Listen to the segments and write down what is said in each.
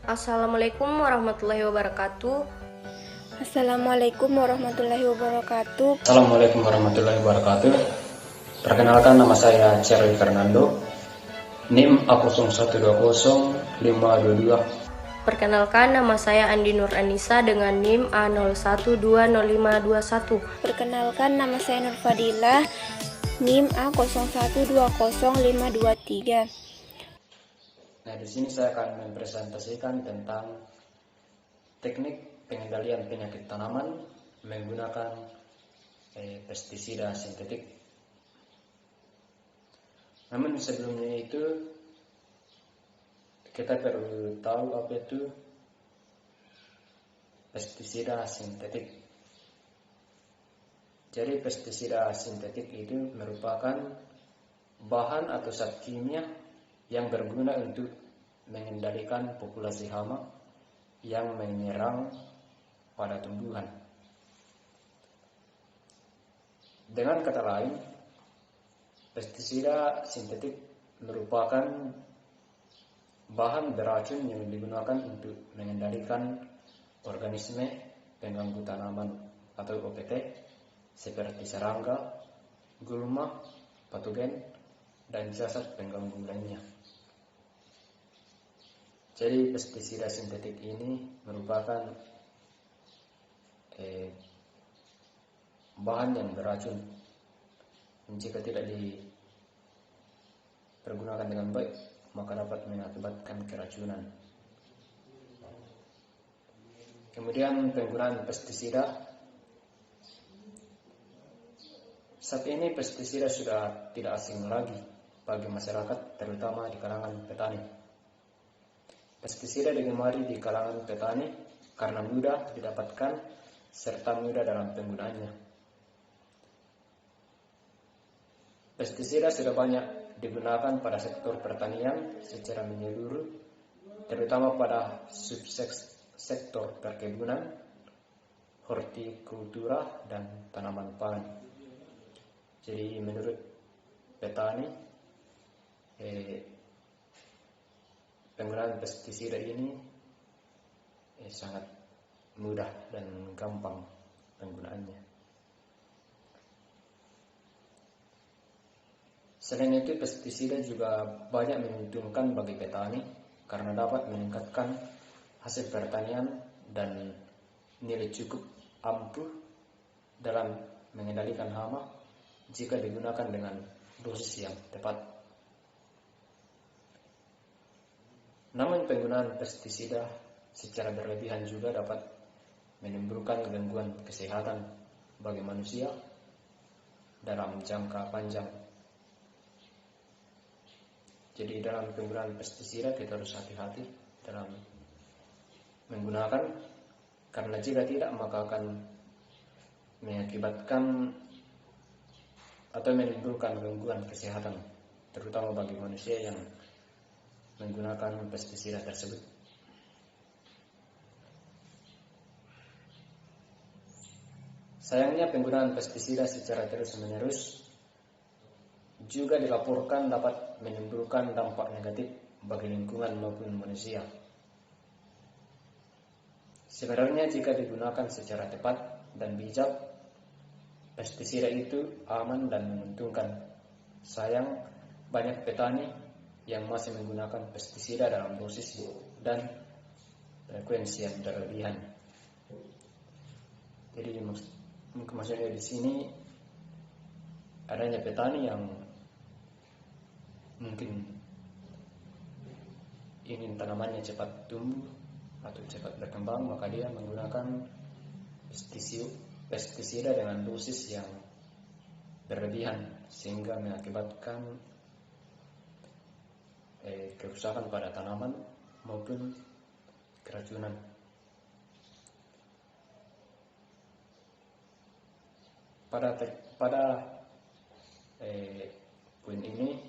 Assalamualaikum warahmatullahi wabarakatuh. Assalamualaikum warahmatullahi wabarakatuh. Assalamualaikum warahmatullahi wabarakatuh. Perkenalkan, nama saya Cherry Fernando, NIM A0120-522. Perkenalkan, nama saya Andi Nur Anissa dengan NIM A01200521. Perkenalkan, nama saya Nur Fadilah, NIM A0120-523. Nah, di sini saya akan mempresentasikan tentang teknik pengendalian penyakit tanaman menggunakan pestisida sintetik. Namun sebelumnya itu kita perlu tahu apa itu pestisida sintetik. Jadi pestisida sintetik itu merupakan bahan atau zat kimia yang berguna untuk mengendalikan populasi hama yang menyerang pada tumbuhan. Dengan kata lain, pestisida sintetik merupakan bahan beracun yang digunakan untuk mengendalikan organisme pengganggu tanaman atau OPT seperti serangga, gulma, patogen, dan zat pengganggu lainnya. Jadi pestisida sintetik ini merupakan bahan yang beracun. Jika tidak dipergunakan dengan baik, maka dapat mengakibatkan keracunan. Kemudian penggunaan pestisida. Saat ini pestisida sudah tidak asing lagi bagi masyarakat, terutama di kalangan petani. Pestisida digemari di kalangan petani karena mudah didapatkan serta mudah dalam penggunaannya. Pestisida sudah banyak digunakan pada sektor pertanian secara menyeluruh, terutama pada subsektor perkebunan, hortikultura, dan tanaman pangan. Jadi menurut petani, penggunaan pestisida ini sangat mudah dan gampang penggunaannya. Selain itu, pestisida juga banyak menguntungkan bagi petani karena dapat meningkatkan hasil pertanian dan nilai cukup ampuh dalam mengendalikan hama jika digunakan dengan dosis yang tepat. Namun penggunaan pestisida secara berlebihan juga dapat menimbulkan gangguan kesehatan bagi manusia dalam jangka panjang. Jadi dalam penggunaan pestisida kita harus hati-hati dalam menggunakan, karena jika tidak maka akan mengakibatkan atau menimbulkan gangguan kesehatan, terutama bagi manusia yang menggunakan pestisida tersebut. Sayangnya penggunaan pestisida secara terus-menerus juga dilaporkan dapat menimbulkan dampak negatif bagi lingkungan maupun manusia. Sebenarnya jika digunakan secara tepat dan bijak, pestisida itu aman dan menguntungkan. Sayang, banyak petani yang masih menggunakan pestisida dalam dosis dan frekuensi yang berlebihan. Jadi maksudnya di sini adanya petani yang mungkin ingin tanamannya cepat tumbuh atau cepat berkembang, maka dia menggunakan pestisida dengan dosis yang berlebihan sehingga mengakibatkan kerusakan pada tanaman maupun keracunan. Pada poin ini,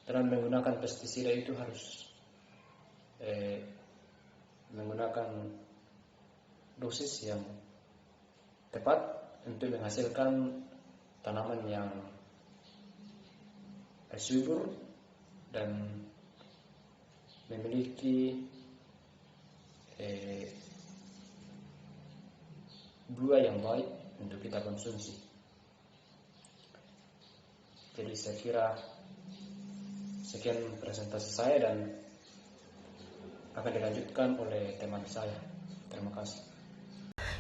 dalam menggunakan pestisida itu harus menggunakan dosis yang tepat untuk menghasilkan tanaman yang subur dan memiliki buah yang baik untuk kita konsumsi. Jadi saya kira sekian presentasi saya dan akan dilanjutkan oleh teman saya. Terima kasih.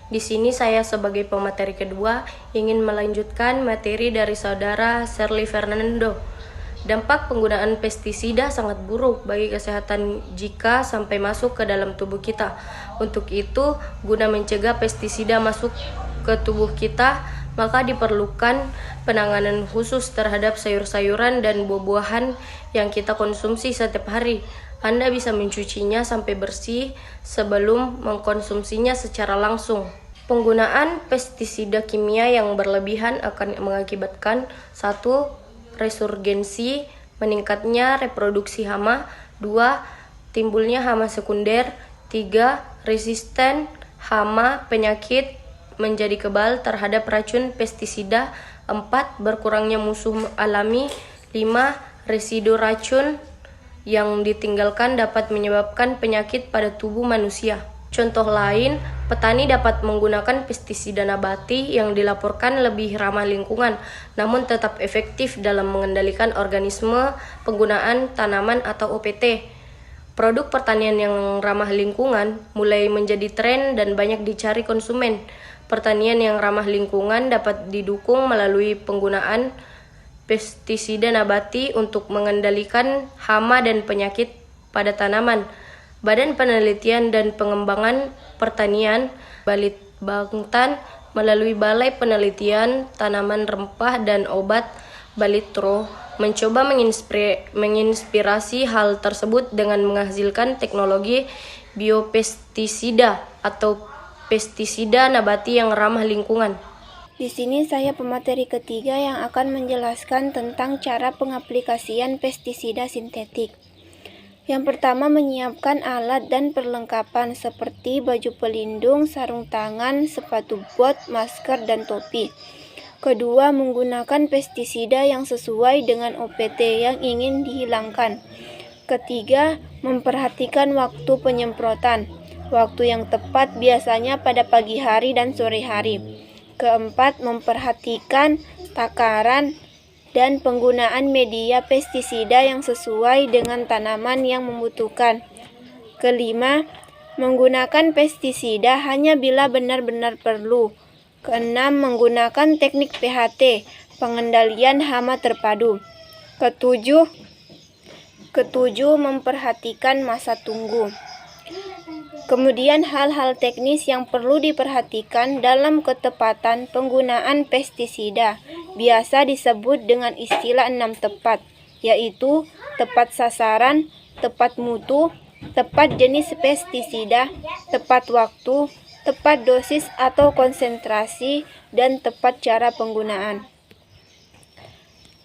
Di sini saya sebagai pemateri kedua ingin melanjutkan materi dari saudara Shirley Fernando. Dampak penggunaan pestisida sangat buruk bagi kesehatan jika sampai masuk ke dalam tubuh kita. Untuk itu, guna mencegah pestisida masuk ke tubuh kita, maka diperlukan penanganan khusus terhadap sayur-sayuran dan buah-buahan yang kita konsumsi setiap hari. Anda bisa mencucinya sampai bersih sebelum mengkonsumsinya secara langsung. Penggunaan pestisida kimia yang berlebihan akan mengakibatkan 1. Resurgensi, meningkatnya reproduksi hama. 2. Timbulnya hama sekunder. 3. Resisten hama penyakit menjadi kebal terhadap racun pestisida. 4. Berkurangnya musuh alami. 5. Residu racun yang ditinggalkan dapat menyebabkan penyakit pada tubuh manusia. Contoh lain, petani dapat menggunakan pestisida nabati yang dilaporkan lebih ramah lingkungan, namun tetap efektif dalam mengendalikan organisme penggunaan tanaman atau OPT. Produk pertanian yang ramah lingkungan mulai menjadi tren dan banyak dicari konsumen. Pertanian yang ramah lingkungan dapat didukung melalui penggunaan pestisida nabati untuk mengendalikan hama dan penyakit pada tanaman. Badan Penelitian dan Pengembangan Pertanian Balitbangtan melalui Balai Penelitian Tanaman Rempah dan Obat Balitro mencoba menginspirasi hal tersebut dengan menghasilkan teknologi biopestisida atau pestisida nabati yang ramah lingkungan. Di sini saya pemateri ketiga yang akan menjelaskan tentang cara pengaplikasian pestisida sintetik. Yang pertama, menyiapkan alat dan perlengkapan seperti baju pelindung, sarung tangan, sepatu bot, masker, dan topi. Kedua, menggunakan pestisida yang sesuai dengan OPT yang ingin dihilangkan. Ketiga, memperhatikan waktu penyemprotan. Waktu yang tepat biasanya pada pagi hari dan sore hari. Keempat, memperhatikan takaran dan penggunaan media pestisida yang sesuai dengan tanaman yang membutuhkan. Kelima, menggunakan pestisida hanya bila benar-benar perlu. Keenam, menggunakan teknik PHT, pengendalian hama terpadu. Ketujuh, memperhatikan masa tunggu. Kemudian hal-hal teknis yang perlu diperhatikan dalam ketepatan penggunaan pestisida biasa disebut dengan istilah 6 tepat, yaitu tepat sasaran, tepat mutu, tepat jenis pestisida, tepat waktu, tepat dosis atau konsentrasi, dan tepat cara penggunaan.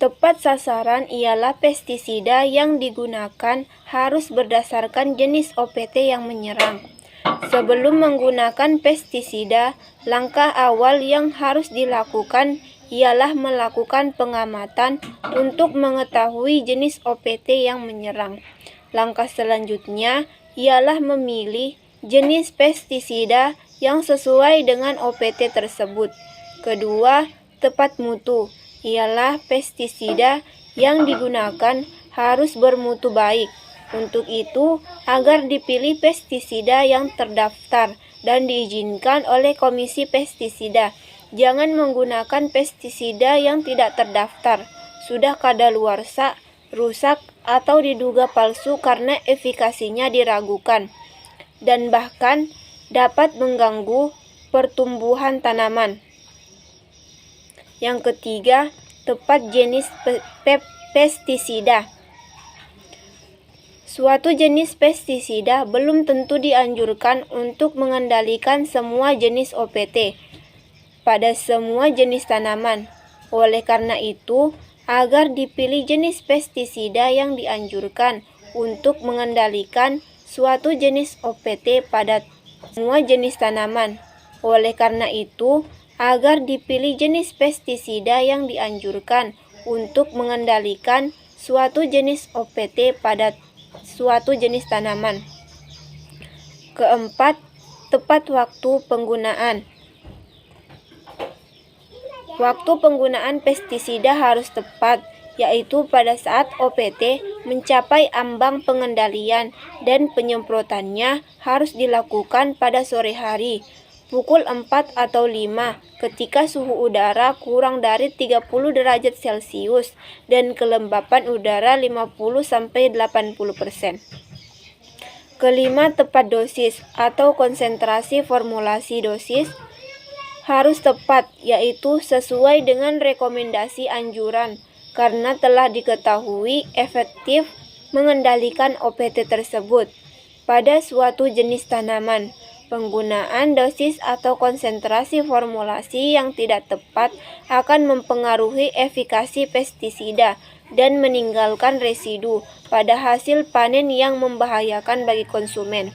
Tepat sasaran ialah pestisida yang digunakan harus berdasarkan jenis OPT yang menyerang. Sebelum menggunakan pestisida, langkah awal yang harus dilakukan ialah melakukan pengamatan untuk mengetahui jenis OPT yang menyerang. Langkah selanjutnya ialah memilih jenis pestisida yang sesuai dengan OPT tersebut. Kedua, tepat mutu ialah pestisida yang digunakan harus bermutu baik. Untuk itu, agar dipilih pestisida yang terdaftar dan diizinkan oleh Komisi Pestisida. Jangan menggunakan pestisida yang tidak terdaftar, sudah kadaluarsa, rusak, atau diduga palsu karena efikasinya diragukan, dan bahkan dapat mengganggu pertumbuhan tanaman. Yang ketiga, tepat jenis pestisida. Suatu jenis pestisida belum tentu dianjurkan untuk mengendalikan semua jenis OPT pada semua jenis tanaman. Oleh karena itu, agar dipilih jenis pestisida yang dianjurkan untuk mengendalikan suatu jenis OPT pada semua jenis tanaman. Oleh karena itu, agar dipilih jenis pestisida yang dianjurkan untuk mengendalikan suatu jenis OPT pada suatu jenis tanaman. Keempat, tepat waktu penggunaan. Waktu penggunaan pestisida harus tepat, yaitu pada saat OPT mencapai ambang pengendalian dan penyemprotannya harus dilakukan pada sore hari, pukul 4 atau 5 ketika suhu udara kurang dari 30 derajat Celcius dan kelembapan udara 50-80%. Kelima, tepat dosis atau konsentrasi formulasi dosis harus tepat, yaitu sesuai dengan rekomendasi anjuran, karena telah diketahui efektif mengendalikan OPT tersebut pada suatu jenis tanaman. Penggunaan dosis atau konsentrasi formulasi yang tidak tepat akan mempengaruhi efikasi pestisida dan meninggalkan residu pada hasil panen yang membahayakan bagi konsumen.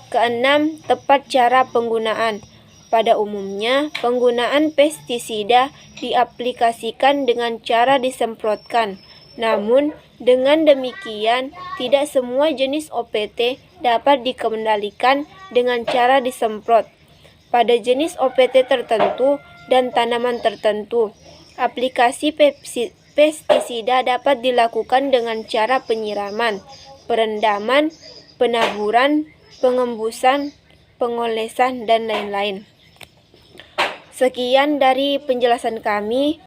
Keenam, tepat cara penggunaan. Pada umumnya, penggunaan pestisida diaplikasikan dengan cara disemprotkan. Namun, dengan demikian, tidak semua jenis OPT dapat dikendalikan dengan cara disemprot. Pada jenis OPT tertentu dan tanaman tertentu, aplikasi pestisida dapat dilakukan dengan cara penyiraman, perendaman, penaburan, pengembusan, pengolesan, dan lain-lain. Sekian dari penjelasan kami.